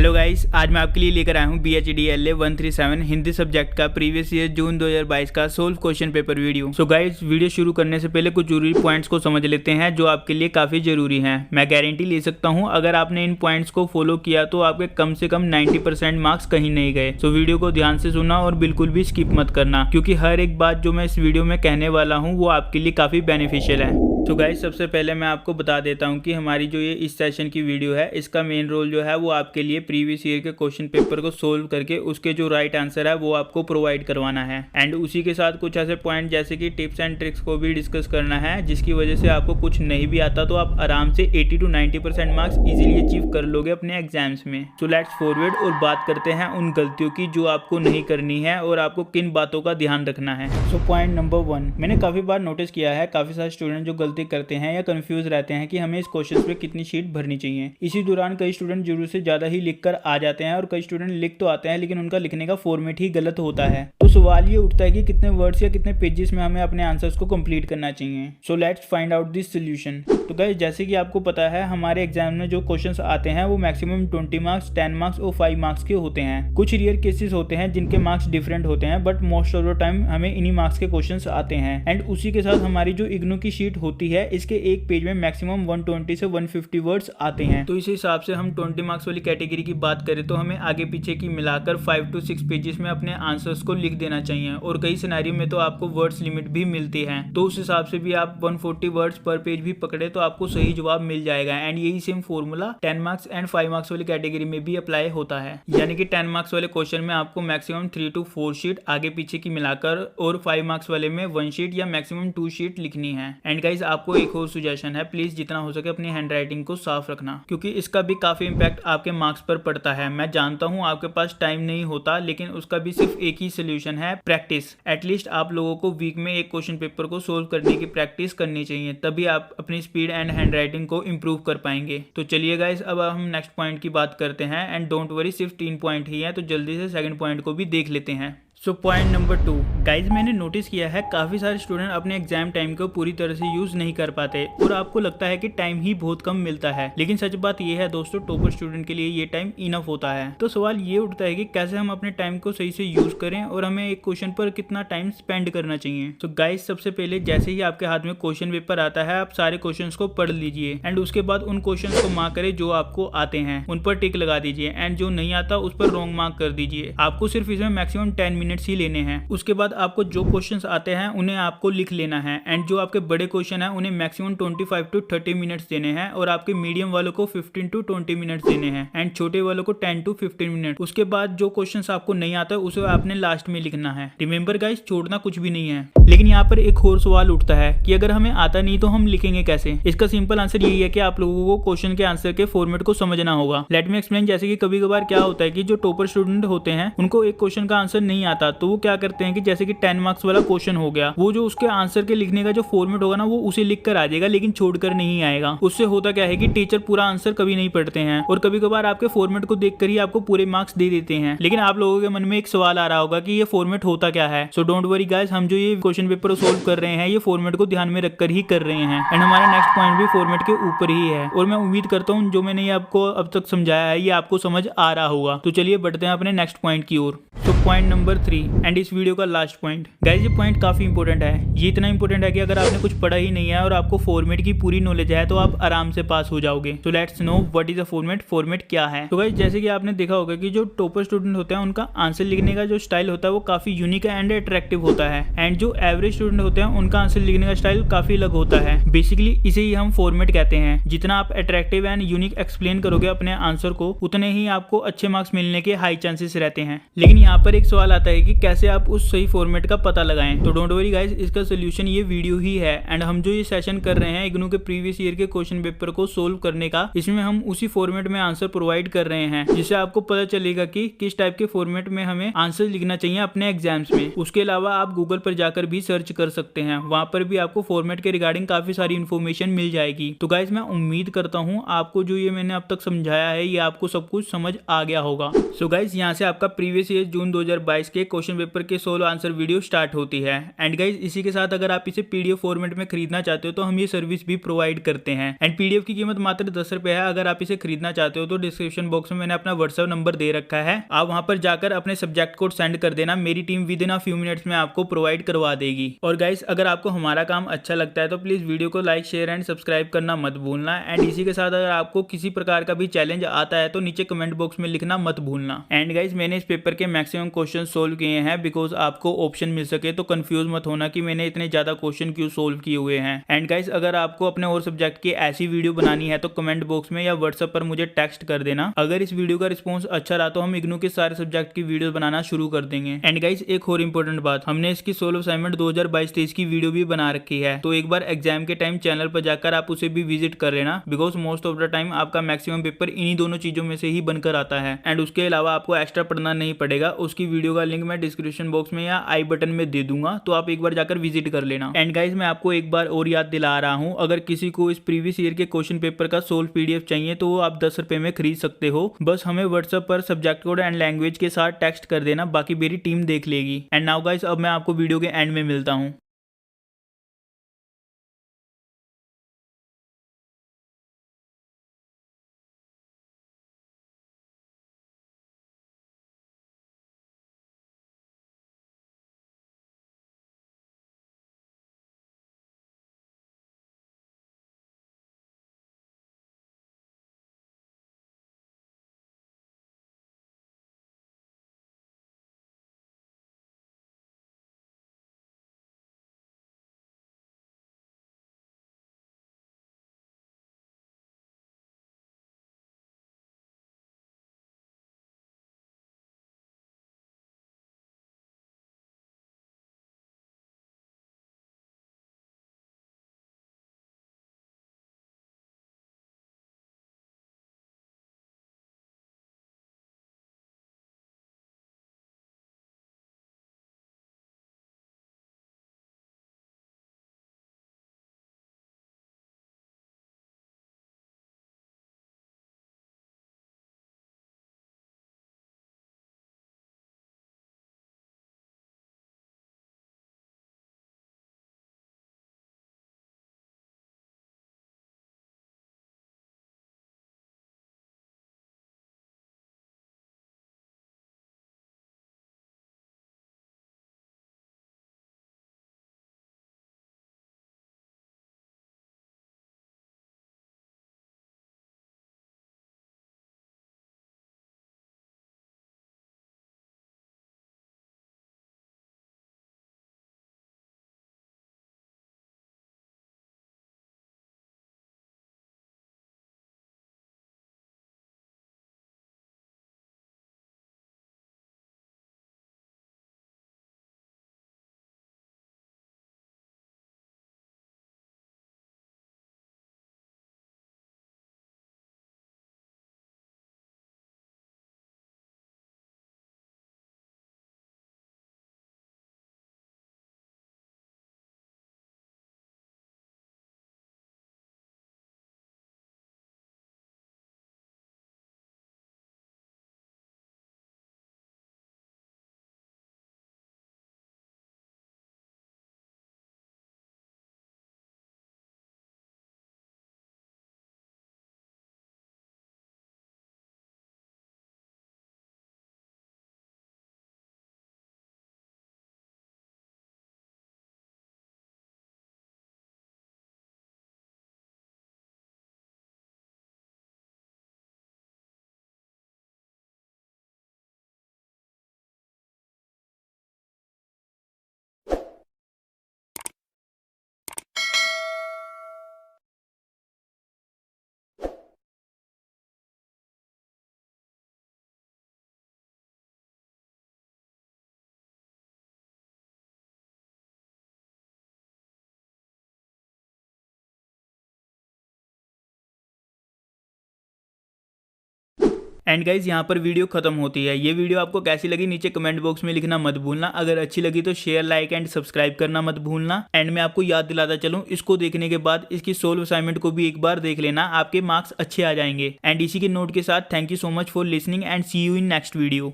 Hello guys, आज मैं आपके लिए लेकर आया हूँ BHDLA 137 हिंदी सब्जेक्ट का प्रीवियस ईयर जून 2022 का solve question paper video. So guys, video शुरू करने से पहले कुछ जरूरी पॉइंट्स को समझ लेते हैं जो आपके लिए काफ़ी ज़रूरी हैं। मैं गारंटी ले सकता हूँ अगर आपने इन पॉइंट्स को फॉलो किया तो आपके कम से कम 90% मार्क्स कहीं नहीं गए। सो वीडियो को ध्यान से सुनना और बिल्कुल भी स्किप मत करना, क्योंकि हर एक बात जो मैं इस वीडियो में कहने वाला हूँ वो आपके लिए काफ़ी बेनिफिशियल है। तो गाइस, सबसे पहले मैं आपको बता देता हूँ कि हमारी जो ये इस सेशन की वीडियो है इसका मेन रोल जो है वो आपके लिए प्रीवियस ईयर के क्वेश्चन पेपर को सोल्व करके उसके जो राइट आंसर है वो आपको प्रोवाइड करवाना है। एंड उसी के साथ कुछ ऐसे पॉइंट जैसे कि टिप्स एंड ट्रिक्स को भी डिस्कस करना है, जिसकी वजह से आपको कुछ नहीं भी आता तो आप आराम से 80 to 90% मार्क्स इजीली अचीव कर लोगे अपने एग्जाम्स में। सो लेट्स फॉरवर्ड और बात करते हैं उन गलतियों की जो आपको नहीं करनी है और आपको किन बातों का ध्यान रखना है। सो पॉइंट नंबर 1, मैंने काफ़ी बार नोटिस किया है काफ़ी सारे स्टूडेंट जो गलती करते हैं या कंफ्यूज रहते हैं कि हमें इस क्वेश्चन पे कितनी शीट भरनी चाहिए। इसी दौरान कई स्टूडेंट जरूरत से ज़्यादा ही लिख कर आ जाते हैं और कई स्टूडेंट लिख तो आते हैं लेकिन उनका लिखने का फॉर्मेट ही गलत होता है। तो सवाल ये उठता है कि कितने वर्ड्स या कितने पेजेस में हमें अपने आंसर्स को कंप्लीट करना चाहिए। So let's find out this solution. तो गाइस, जैसे कि आपको पता है हमारे एग्जाम में जो क्वेश्चंस आते हैं वो मैक्सिमम 20 मार्क्स, 10 मार्क्स और 5 मार्क्स के होते हैं। कुछ रेयर केसेस होते हैं जिनके मार्क्स डिफरेंट होते हैं, but most of the time हमें इन्हीं मार्क्स के क्वेश्चंस आते हैं। एंड उसी के साथ हमारी जो इग्नू की शीट होती है इसके एक पेज में मैक्सिमम 120 से 150 वर्ड्स आते हैं। तो इस हिसाब से हम 20 मार्क्स वाली कैटेगरी की बात करें तो हमें आगे पीछे की मिलाकर 5 to 6 पेजेस में अपने आंसर्स को लिख देना चाहिए। और कई सिनेरियो में तो आपको वर्ड्स लिमिट भी मिलती है, तो उस हिसाब से भी आप 140 वर्ड्स पर पेज भी पकड़े तो आपको सही जवाब मिल जाएगा। एंड यही same formula 10 marks and 5 marks वाली कैटेगरी में भी अप्लाई होता है। यानी कि 10 मार्क्स वाले क्वेश्चन में आपको मैक्सिमम 3 to 4 शीट आगे पीछे की मिलाकर और 5 मार्क्स वाले में 1 शीट या मैक्सिमम 2 शीट लिखनी है। एंड गाइस, आपको एक और सजेशन है, प्लीज जितना हो सके अपनी हैंड राइटिंग को साफ रखना, क्योंकि इसका भी काफी इंपैक्ट आपके मार्क्स पर पड़ता है। मैं जानता हूं आपके पास टाइम नहीं होता, लेकिन उसका भी सिर्फ एक ही सोल्यूशन है, प्रैक्टिस। एटलीस्ट आप लोगों को वीक में एक क्वेश्चन पेपर को सोल्व करने की प्रैक्टिस करनी चाहिए, तभी आप अपनी स्पीड एंड हैंड राइटिंग को इंप्रूव कर पाएंगे। तो चलिए गाइस, अब हम नेक्स्ट पॉइंट की बात करते हैं। एंड डोंट वरी, सिर्फ 3 पॉइंट ही है, तो जल्दी से सेकंड पॉइंट को भी देख लेते हैं। सो पॉइंट नंबर 2, गाइज मैंने नोटिस किया है काफ़ी सारे स्टूडेंट अपने एग्जाम टाइम को पूरी तरह से यूज़ नहीं कर पाते और आपको लगता है कि टाइम ही बहुत कम मिलता है, लेकिन सच बात यह है दोस्तों, टॉपर स्टूडेंट के लिए ये टाइम इनफ होता है। तो सवाल ये उठता है कि कैसे हम अपने टाइम को सही से यूज़ करें और हमें एक क्वेश्चन पर कितना टाइम स्पेंड करना चाहिए। तो गाइज, सबसे पहले जैसे ही आपके हाथ में क्वेश्चन पेपर आता है आप सारे क्वेश्चन को पढ़ लीजिए एंड उसके बाद उन क्वेश्चन को मार्क करें जो आपको आते हैं, उन पर टिक लगा दीजिए एंड जो नहीं आता उस पर रॉन्ग मार्क कर दीजिए। आपको सिर्फ इसमें मैक्सिमम 10 मिनट्स ही लेने हैं। उसके बाद आपको जो क्वेश्चंस आते हैं उन्हें आपको लिख लेना है एंड जो आपके बड़े क्वेश्चन हैं उन्हें मैक्सिमम 25 to 30 मिनट्स देने हैं और आपके मीडियम वालों को 15 to 20 मिनट्स देने हैं एंड छोटे वालों को 10 to 15 मिनट। उसके बाद जो क्वेश्चंस आपको नहीं आता है उसे आपने लास्ट में लिखना है। रिमेंबर गाइस, छोड़ना कुछ भी नहीं है। लेकिन यहाँ पर एक और सवाल उठता है कि अगर हमें आता नहीं तो हम लिखेंगे कैसे। इसका सिंपल आंसर यही है कि आप लोगों को क्वेश्चन के आंसर के फॉर्मेट को समझना होगा। Let me explain. जैसे कि कभी कभार क्या होता है कि जो टॉपर स्टूडेंट होते हैं उनको एक क्वेश्चन का आंसर नहीं आता, तो वो क्या करते हैं कि जैसे कि 10 मार्क्स वाला क्वेश्चन हो गया, वो जो उसके आंसर के लिखने का जो फॉर्मेट होगा ना वो उसे लिख कर आ जाएगा लेकिन छोड़कर नहीं आएगा। उससे होता क्या है कि टीचर पूरा आंसर कभी नहीं पढ़ते हैं और कभी कभार आपके फॉर्मेट को देखकर ही आपको पूरे मार्क्स दे देते हैं। लेकिन आप लोगों के मन में एक सवाल आ रहा होगा कि ये फॉर्मेट होता क्या है। सो डोंट वरी गाइस, हम जो ये क्वेश्चन पेपर सोल्व कर रहे हैं ये फॉर्मेट को ध्यान में रखकर ही कर रहे हैं एंड हमारा नेक्स्ट पॉइंट भी फॉर्मेट के ऊपर ही है। और मैं उम्मीद करता हूँ जो मैंने आपको अब तक समझाया है ये आपको समझ आ रहा होगा। तो चलिए बढ़ते हैं अपने नेक्स्ट पॉइंट की ओर। तो पॉइंट नंबर 3 एंड इस वीडियो का लास्ट पॉइंट। गाइस, ये पॉइंट काफी इंपॉर्टेंट है। ये इतना इंपॉर्टेंट है कि अगर आपने कुछ पढ़ा ही नहीं है और आपको फॉर्मेट की पूरी नॉलेज है तो आप आराम से पास हो जाओगे। तो let's know what is a format. Format क्या है? तो गाइस, जैसे कि आपने देखा होगा कि जो टॉपर स्टूडेंट होते हैं उनका आंसर लिखने का जो स्टाइल होता है वो काफी यूनिक एंड अट्रैक्टिव होता है एंड जो एवरेज स्टूडेंट होते हैं उनका आंसर लिखने का स्टाइल काफी अलग होता है। बेसिकली इसे ही हम फॉर्मेट कहते हैं। जितना आप अट्रैक्टिव एंड यूनिक एक्सप्लेन करोगे अपने आंसर को उतने ही आपको अच्छे मार्क्स मिलने के हाई चांसेस रहते हैं। लेकिन यहाँ पर एक सवाल आता है कि कैसे आप उस सही फॉर्मेट का पता लगाएं। तो डोंट वरी गाइस, इसका सोल्यूशन ये वीडियो ही है एंड हम जो ये सेशन कर रहे हैं इग्नू के प्रीवियस ईयर के क्वेश्चन पेपर को सोल्व करने का, इसमें हम उसी फॉर्मेट में आंसर प्रोवाइड कर रहे हैं, जिससे आपको पता चलेगा कि किस टाइप के फॉर्मेट में हमें आंसर लिखना चाहिए अपने एग्जाम्स में। उसके अलावा आप गूगल पर जाकर भी सर्च कर सकते हैं, वहां पर भी आपको फॉर्मेट के रिगार्डिंग काफी सारी इन्फॉर्मेशन मिल जाएगी। तो गाइस, मैं उम्मीद करता हूँ आपको जो ये मैंने अब तक समझाया है ये आपको सब कुछ समझ आ गया होगा। सो गाइस, यहाँ से आपका प्रीवियस ईयर जून 2022 के के क्वेश्चन पेपर के सोलो आंसर वीडियो स्टार्ट होती है। एंड गाइज इसी के साथ अगर आप इसे पीडीएफ फॉर्मेट में खरीदना चाहते हो तो हम ये सर्विस भी प्रोवाइड करते हैं। एंड पीडीएफ की कीमत मात्र 10 रुपए है। अगर आप इसे खरीदना चाहते हो तो डिस्क्रिप्शन बॉक्स में मैंने अपना व्हाट्सएप नंबर दे रखा है, आप वहां पर जाकर अपने सब्जेक्ट कोड सेंड कर देना, मेरी team with in a few minutes में आपको प्रोवाइड करवा देगी। और गाइस अगर आपको हमारा काम अच्छा लगता है तो प्लीज वीडियो को लाइक शेयर एंड सब्सक्राइब करना मत भूलना। एंड इसी के साथ अगर आपको किसी प्रकार का भी चैलेंज आता है तो नीचे कमेंट बॉक्स में लिखना मत भूलना। एंड गाइस मैंने इस पेपर के मैक्सिमम क्वेश्चन सोल्व किए हैं बिकॉज आपको ऑप्शन मिल सके, तो कंफ्यूज मत होना कि मैंने इतने ज्यादा क्वेश्चन क्यों सोल्व किए हुए हैं। एंड गाइस अगर आपको अपने और सब्जेक्ट की ऐसी वीडियो बनानी है तो कमेंट बॉक्स में या व्हाट्सएप पर मुझे टेक्स्ट कर देना। अगर इस वीडियो का रिस्पॉन्स अच्छा रहा तो हम इग्नू के सारे सब्जेक्ट की वीडियो बनाना शुरू कर देंगे। एंड गाइस एक और इंपॉर्टेंट बात, हमने इसकी सोलो असाइनमेंट 2022-23 की वीडियो भी बना रखी है, तो एक बार एग्जाम के टाइम चैनल पर जाकर आप उसे भी विजिट कर लेना because most of the time आपका मैक्सिमम पेपर इन्हीं दोनों चीजों में से ही बनकर आता है। एंड उसके अलावा आपको एक्स्ट्रा पढ़ना नहीं पड़ेगा, उसकी वीडियो का लिंक मैं डिस्क्रिप्शन बॉक्स में या आई बटन में दे दूंगा, तो आप एक बार जाकर विजिट कर लेना। एंड गाइस मैं आपको एक बार और याद दिला रहा हूं, अगर किसी को इस प्रीवियस ईयर के क्वेश्चन पेपर का सोल्व पीडीएफ चाहिए तो वो आप 10 रुपए में खरीद सकते हो। बस हमें व्हाट्सएप पर सब्जेक्ट कोड एंड लैंग्वेज के साथ टेक्स्ट कर देना, बाकी मेरी टीम देख लेगी। एंड नाउ गाइस अब मैं आपको वीडियो के एंड में मिलता हूं। एंड गाइज यहाँ पर वीडियो खत्म होती है। ये वीडियो आपको कैसी लगी नीचे कमेंट बॉक्स में लिखना मत भूलना। अगर अच्छी लगी तो शेयर लाइक एंड सब्सक्राइब करना मत भूलना। एंड मैं आपको याद दिलाता चलूँ, इसको देखने के बाद इसकी सोल्व असाइनमेंट को भी एक बार देख लेना, आपके मार्क्स अच्छे आ जाएंगे। एंड इसी के नोट के साथ thank you so much for listening and see you in next video.